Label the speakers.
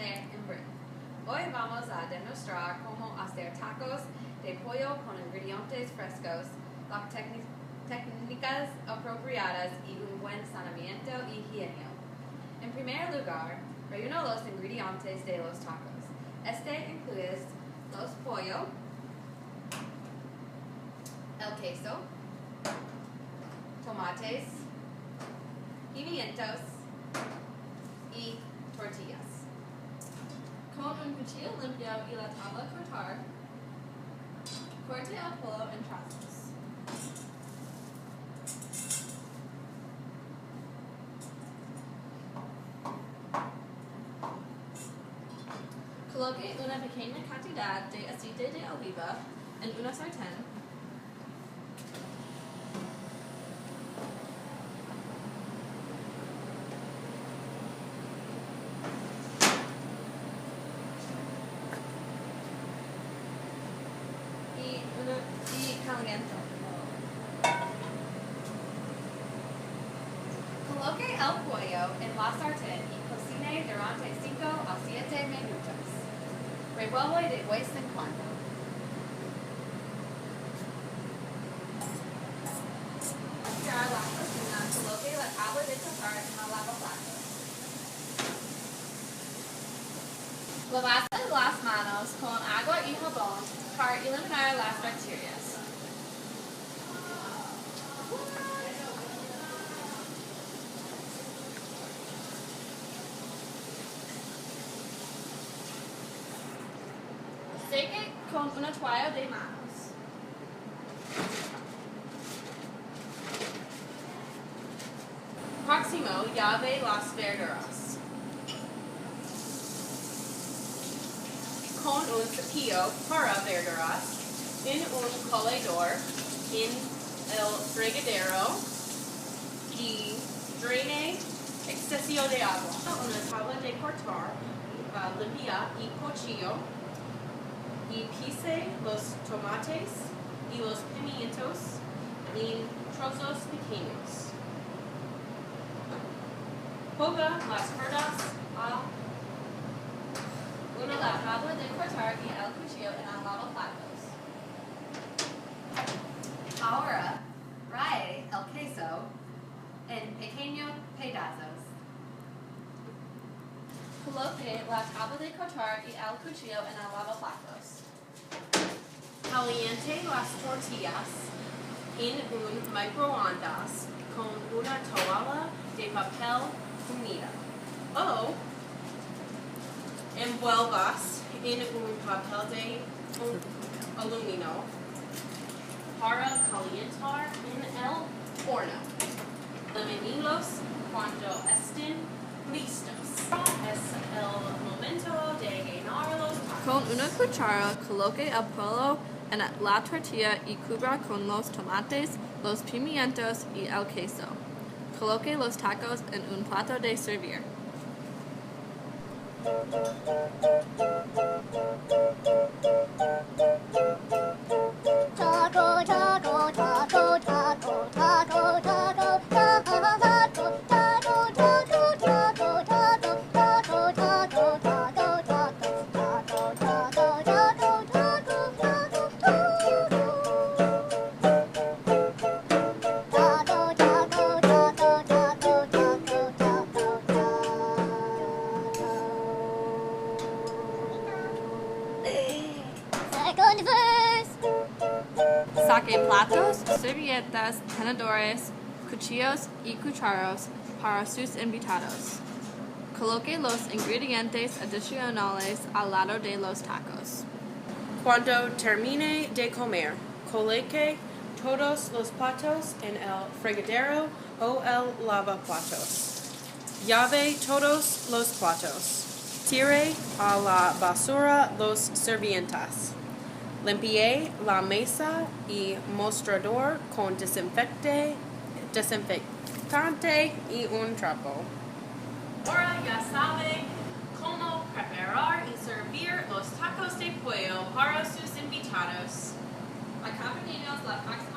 Speaker 1: tener en breve. Hoy vamos a demostrar cómo hacer tacos de pollo con ingredientes frescos, las técnicas apropiadas y un buen saneamiento y higiene. En primer lugar, reúno los ingredientes de los tacos. Este incluye los pollo, el queso, tomates, pimientos y tortillas.
Speaker 2: Con un cuchillo limpio y la tabla cortar, corte el pollo en trozos. Coloque una pequeña cantidad de aceite de oliva en una sartén. Y caliente.
Speaker 1: Coloque el pollo en la sartén y cocine durante 5 a 7 minutos. Revuelve de vez en cuando. Para la cocina, coloque la tabla de cortar en el lavaplatos. Lavase las manos con agua y jabón para eliminar las bacterias. Seque con una toalla de manos. Próximo, llave las verduras. Con un cepillo para verduras, en un colador, en el fregadero y drene exceso de agua. Una tabla de cortar limpia y cuchillo y pise los tomates y los pimientos en trozos pequeños. Ponga las verduras a la tabla de cortar y el cuchillo en el lavaplatos. Ahora, rae el queso en pequeños pedazos.
Speaker 2: Coloque la tabla de cortar y el cuchillo en el lavaplatos.
Speaker 1: Caliente las tortillas en un microondas con una toalla de papel humida. O envuelvas en un papel de aluminio para calentar en el horno. Elimínalos cuando estén listos. Es el momento de llenar los tacos.
Speaker 2: Con una cuchara, coloque el pollo en la tortilla y cubra con los tomates, los pimientos y el queso. Coloque los tacos en un plato de servir.
Speaker 3: Taco, taco, taco, taco, taco, taco, taco, taco, taco, taco, taco, taco, taco, taco, Second verse.
Speaker 2: Saque platos, servilletas, tenedores, cuchillos y cucharos para sus invitados. Coloque los ingredientes adicionales al lado de los tacos.
Speaker 1: Cuando termine de comer, coloque todos los platos en el fregadero o el lavaplatos. Llave todos los platos. Tire a la basura los servientes. Limpie la mesa y mostrador con desinfectante y un trapo. Ahora ya sabe cómo preparar y servir los tacos de pollo para sus invitados.
Speaker 2: Acompáñenos la próxima